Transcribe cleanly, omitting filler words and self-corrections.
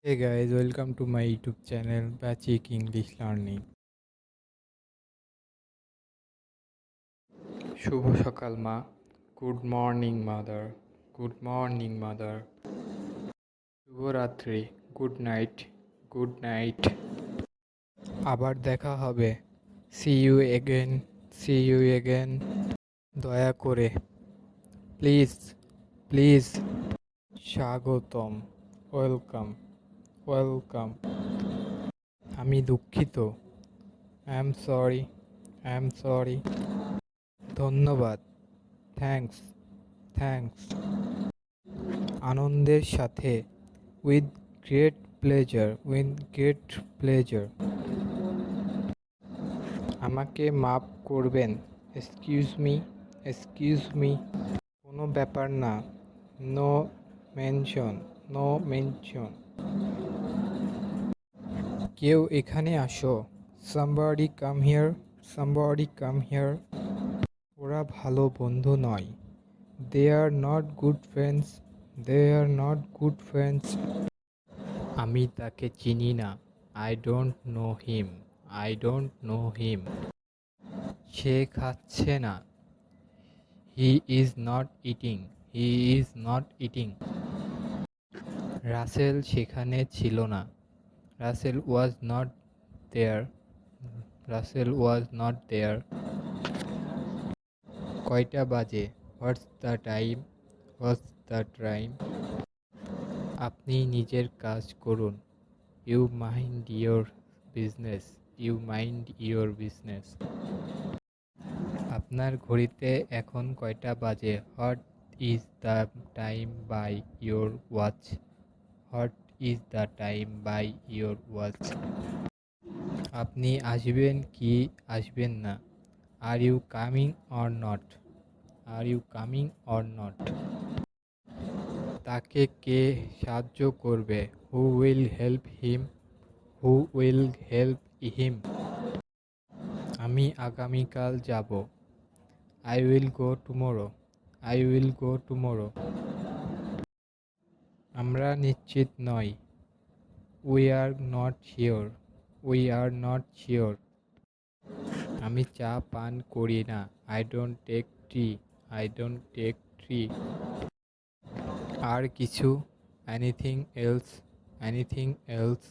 Hey guys, welcome to my YouTube channel Basic English Learning. শুভ সকাল মা। Good morning mother. Good morning mother. শুভরাত্রি। Good night. Good night. আবার দেখা হবে। See you again. See you again. দয়া করে। প্লিজ। প্লিজ। স্বাগতম। ওয়েলকাম। ওয়েলকাম। আমি দুঃখিত। I am sorry. I am sorry. ধন্যবাদ। থ্যাঙ্কস। থ্যাঙ্কস। আনন্দের সাথে। With great pleasure. With great pleasure. আমাকে মাফ করবেন। Excuse me. Excuse me. কোনো ব্যাপার না। No mention. No mention. কেউ এখানে আসো। Somebody come here. Somebody come here. ওরা ভালো বন্ধু নয়। They are not good friends. They are not good friends. আমি তাকে চিনি না। I don't know him. I don't know him. সে খাচ্ছে না। He is not eating. He is not eating. Russell সেখানে ছিল না। Russell was not there. Russell was not there. কয়টা বাজে? What's the time? What's the time? আপনি নিজের কাজ করুন। You mind your business. You mind your business. আপনার ঘড়িতে এখন কয়টা বাজে? What is the time by your watch? What is the time by your watch? আপনি আসবেন কি আসবেন না? Are you coming or not? Are you coming or not? তাকে কে সাহায্য করবে? Who will help him? Who will help him? আমি আগামীকাল যাব। I will go tomorrow. I will go tomorrow. আমরা নিশ্চিত নই। We are not sure. We are not sure. আমি চা পান করি না। I don't take tea. I don't take tea. আর কিছু? Anything else? Anything else?